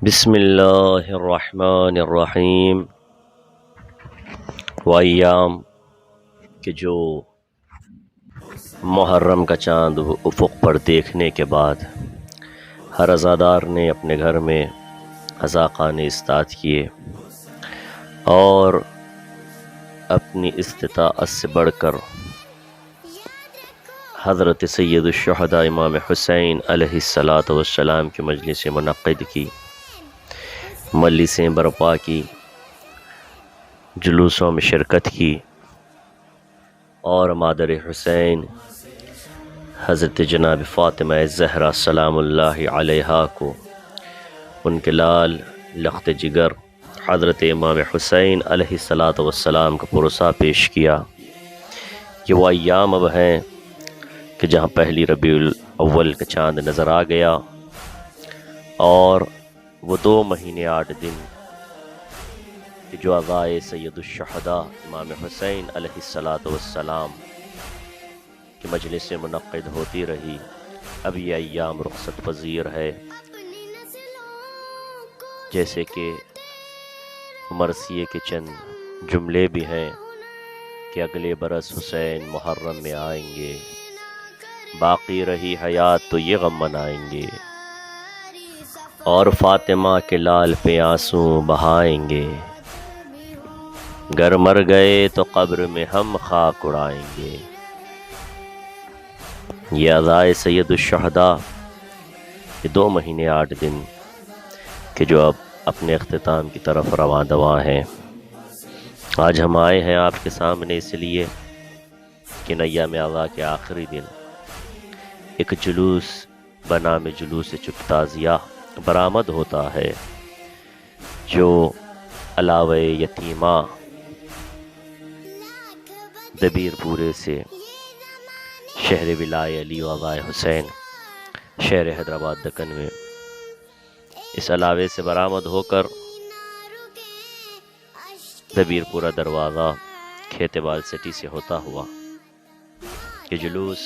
بسم اللہ الرحمن الرحیم۔ وہ ایام کہ جو محرم کا چاند افق پر دیکھنے کے بعد ہر عزادار نے اپنے گھر میں عزاخانے استاد کیے اور اپنی استطاعت سے بڑھ کر حضرت سید الشہداء امام حسین علیہ السلام کی مجلس منعقد کی، مجلسیں برپا کی، جلوسوں میں شرکت کی اور مادر حسین حضرت جناب فاطمہ زہرا سلام اللہ علیہا کو ان کے لال لخت جگر حضرت امام حسین علیہ السلام کا پرسہ پیش کیا کہ وہ ایام اب ہیں کہ جہاں پہلی ربیع الاول کا چاند نظر آ گیا اور وہ 2 مہینے 8 دن کہ جو عزائے سید الشہداء امام حسین علیہ السلام کی مجلس منعقد ہوتی رہی، اب یہ ایام رخصت پذیر ہے۔ جیسے کہ مرثیے کے چند جملے بھی ہیں کہ اگلے برس حسین محرم میں آئیں گے، باقی رہی حیات تو یہ غم منائیں گے، اور فاطمہ کے لال پہ آنسو بہائیں گے، گر مر گئے تو قبر میں ہم خاک اڑائیں گے۔ یہ عزائے سید الشہداء یہ 2 مہینے 8 دن کہ جو اب اپنے اختتام کی طرف رواں دواں ہیں۔ آج ہم آئے ہیں آپ کے سامنے اس لیے کہ ایام اعضاء کے آخری دن ایک جلوس بنام جلوس چپتازیہ برآمد ہوتا ہے، جو علاوہ یتیمہ دبیر پورے سے شہر ولائے علی و آبائے حسین شہر حیدرآباد دکن میں اس علاوے سے برآمد ہو کر دبیر پورہ دروازہ کھیتبال سٹی سے ہوتا ہوا یہ جلوس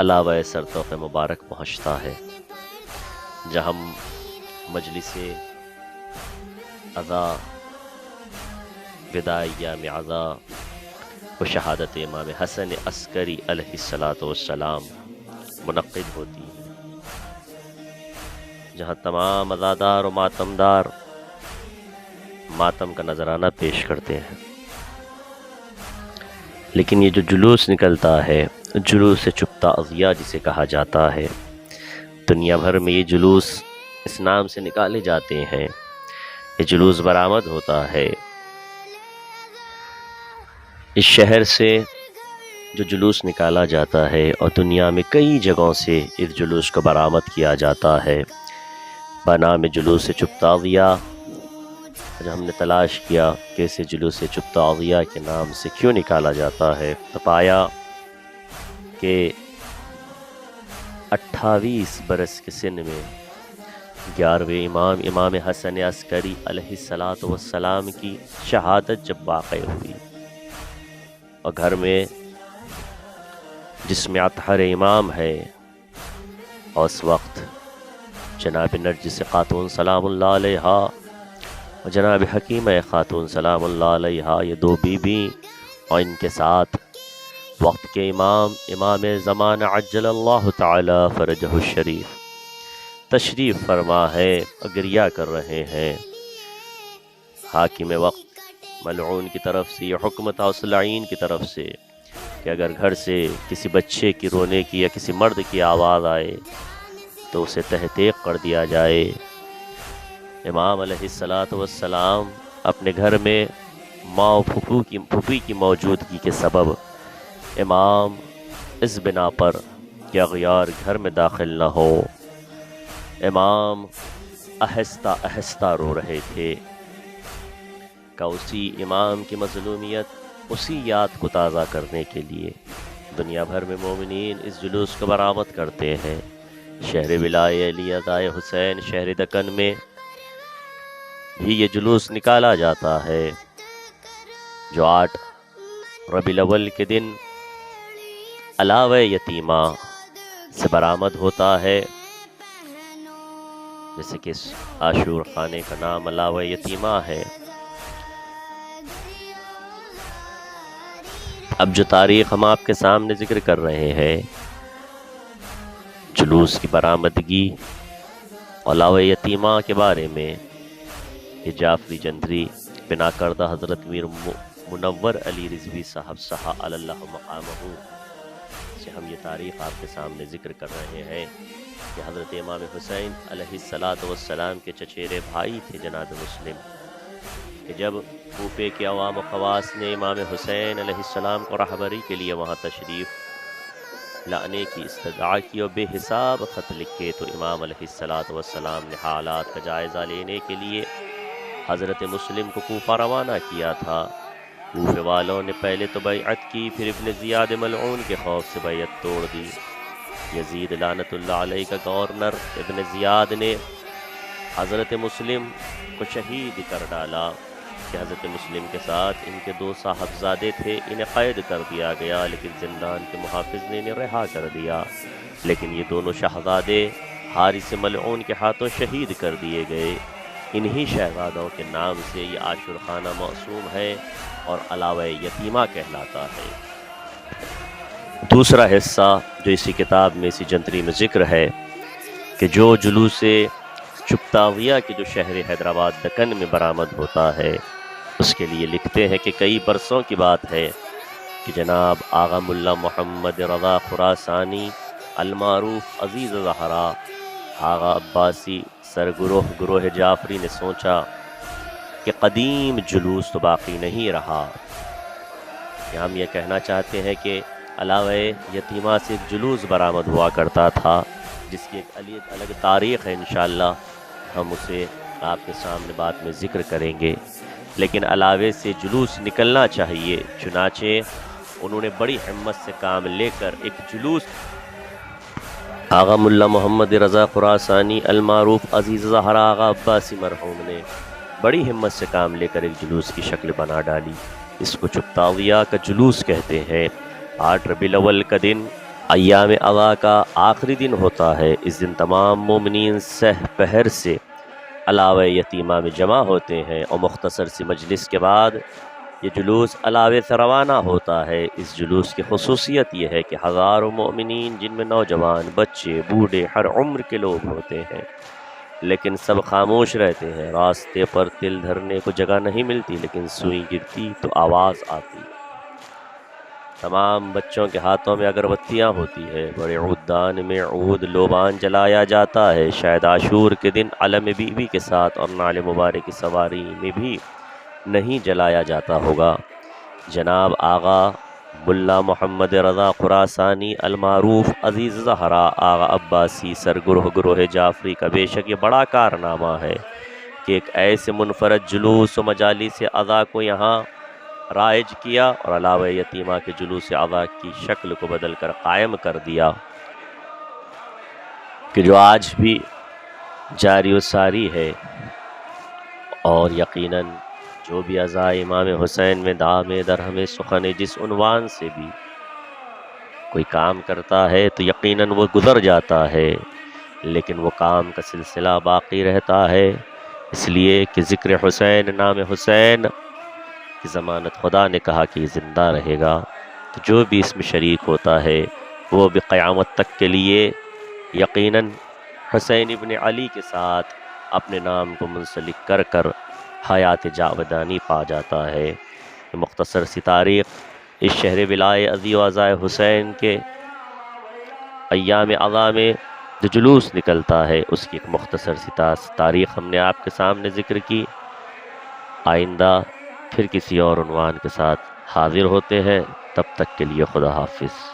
علاوہ سرتوق مبارک پہنچتا ہے، جہاں مجلس عزا وداع ایام عزا و شہادت امام حسن عسکری علیہ السلام منعقد ہوتی ہے، جہاں تمام عزادار و ماتمدار ماتم کا نذرانہ پیش کرتے ہیں۔ لیکن یہ جو جلوس نکلتا ہے، جلوس چپتازیہ جسے کہا جاتا ہے، دنیا بھر میں یہ جلوس اس نام سے نکالے جاتے ہیں، یہ جلوس برآمد ہوتا ہے۔ اس شہر سے جو جلوس نکالا جاتا ہے اور دنیا میں کئی جگہوں سے اس جلوس کو برآمد کیا جاتا ہے بنام جلوس چپتازیہ۔ جب ہم نے تلاش کیا کہ اسے جلوس چپتازیہ کے نام سے کیوں نکالا جاتا ہے تو پایا کہ 28 برس کے سن میں 11ویں امام حسن عسکری علیہ السلام کی شہادت جب واقع ہوئی اور گھر میں جس میں اطہر امام ہے اور اس وقت جناب نرجس خاتون سلام اللہ علیہا اور جناب حکیمہ خاتون سلام اللہ علیہا، یہ 2 بیوی اور ان کے ساتھ وقت کے امام زمان عجل اللہ تعالی فرجہ الشریف تشریف فرما ہے اور گریہ کر رہے ہیں۔ حاکم وقت ملعون کی طرف سے یہ حکم تھا اس لعین کی طرف سے کہ اگر گھر سے کسی بچے کی رونے کی یا کسی مرد کی آواز آئے تو اسے تحقیق کر دیا جائے۔ امام علیہ السلام اپنے گھر میں ماں و پھوپھی کی موجودگی کے سبب امام اس بنا پر کہ اغیار گھر میں داخل نہ ہو، امام آہستہ آہستہ رو رہے تھے کہ اسی امام کی مظلومیت، اسی یاد کو تازہ کرنے کے لیے دنیا بھر میں مومنین اس جلوس کو برآمد کرتے ہیں۔ شہر ولائے علی عزائے حسین شہر دکن میں بھی یہ جلوس نکالا جاتا ہے، جو 8 ربیع الاول کے دن علاوہ یتیمہ سے برآمد ہوتا ہے جیسے کہ اس عاشور خانے کا نام علاوہ یتیمہ ہے۔ اب جو تاریخ ہم آپ کے سامنے ذکر کر رہے ہیں، جلوس کی برآمدگی علاوہ یتیمہ کے بارے میں، یہ جعفری جندری بنا کردہ حضرت میر منور علی رضوی صاحب صحا اللہ مقامہ سے ہم یہ تاریخ آپ کے سامنے ذکر کر رہے ہیں کہ حضرت امام حسین علیہ السلام کے چچیرے بھائی تھے جناب مسلم، کہ جب کوفے کے عوام و خواص نے امام حسین علیہ السلام کو رہبری کے لیے وہاں تشریف لانے کی استدعا کی اور بے حساب خط لکھے، تو امام علیہ السلام نے حالات کا جائزہ لینے کے لیے حضرت مسلم کو کوفہ روانہ کیا تھا۔ کوفے والوں نے پہلے تو بیعت کی، پھر ابن زیاد ملعون کے خوف سے بیعت توڑ دی۔ یزید لعنت اللہ علیہ کا گورنر ابن زیاد نے حضرت مسلم کو شہید کر ڈالا، کہ حضرت مسلم کے ساتھ ان کے 2 صاحبزادے تھے، انہیں قید کر دیا گیا، لیکن زندان کے محافظ نے انہیں رہا کر دیا، لیکن یہ دونوں شہزادے حارث ملعون کے ہاتھوں شہید کر دیے گئے۔ انہی شہزادوں کے نام سے یہ عاشور خانہ موسوم ہے اور علاوہ یتیمہ کہلاتا ہے۔ دوسرا حصہ جو اسی کتاب میں اسی جنتری میں ذکر ہے کہ جو جلوس چپتاویہ کے جو شہر حیدرآباد دکن میں برآمد ہوتا ہے، اس کے لیے لکھتے ہیں کہ کئی برسوں کی بات ہے کہ جناب آغا ملا محمد رضا خراسانی المعروف عزیز زہرا آغا عباسی گروہ جعفری نے سوچا کہ قدیم جلوس تو باقی نہیں رہا، کہ ہم یہ کہنا چاہتے ہیں کہ علاوہ یتیمہ سے ایک جلوس برآمد ہوا کرتا تھا، جس کی ایک الگ تاریخ ہے، انشاءاللہ ہم اسے آپ کے سامنے بعد میں ذکر کریں گے، لیکن علاوہ سے جلوس نکلنا چاہیے۔ چنانچہ انہوں نے بڑی ہمت سے کام لے کر ایک جلوس آغا ملا محمد رضا خراسانی المعروف عزیز زہرا آغا عباسی مرحوم نے بڑی ہمت سے کام لے کر ایک جلوس کی شکل بنا ڈالی۔ اس کو چپتاویہ کا جلوس کہتے ہیں۔ 8 ربیع الاول کا دن ایام اضا کا آخری دن ہوتا ہے۔ اس دن تمام مومنین سہ پہر سے علاوہ یتیمہ میں جمع ہوتے ہیں اور مختصر سی مجلس کے بعد یہ جلوس علاوہ سے روانہ ہوتا ہے۔ اس جلوس کی خصوصیت یہ ہے کہ ہزاروں مومنین، جن میں نوجوان، بچے، بوڑھے، ہر عمر کے لوگ ہوتے ہیں، لیکن سب خاموش رہتے ہیں۔ راستے پر تل دھرنے کو جگہ نہیں ملتی، لیکن سوئی گرتی تو آواز آتی۔ تمام بچوں کے ہاتھوں میں اگربتیاں ہوتی ہے، بڑے عوددان میں عود لوبان جلایا جاتا ہے۔ شاید عاشور کے دن علم بی بی کے ساتھ اور نعل مبارک کی سواری میں بھی نہیں جلایا جاتا ہوگا۔ جناب آغا ملا محمد رضا خراسانی المعروف عزیز زہرا آغا عباسی گروہ جعفری کا بے شک یہ بڑا کارنامہ ہے کہ ایک ایسے منفرد جلوس و مجالس اضا کو یہاں رائج کیا اور علاوہ یتیمہ کے جلوس اضا کی شکل کو بدل کر قائم کر دیا، کہ جو آج بھی جاری و ساری ہے۔ اور یقیناً جو بھی اضا امام حسین میں دام درہم سخن جس عنوان سے بھی کوئی کام کرتا ہے تو یقیناً وہ گزر جاتا ہے، لیکن وہ کام کا سلسلہ باقی رہتا ہے، اس لیے کہ ذکر حسین، نام حسین کی ضمانت خدا نے کہا کہ یہ زندہ رہے گا۔ تو جو بھی اس میں شریک ہوتا ہے وہ بھی قیامت تک کے لیے یقیناً حسین ابن علی کے ساتھ اپنے نام کو منسلک کر کر حیات جاودانی پا جاتا ہے۔ مختصر سی تاریخ اس شہر ولائے عزی و عزائے حسین کے ایام اضا میں جو جلوس نکلتا ہے، اس کی ایک مختصر سی تاریخ ہم نے آپ کے سامنے ذکر کی۔ آئندہ پھر کسی اور عنوان کے ساتھ حاضر ہوتے ہیں، تب تک کے لیے خدا حافظ۔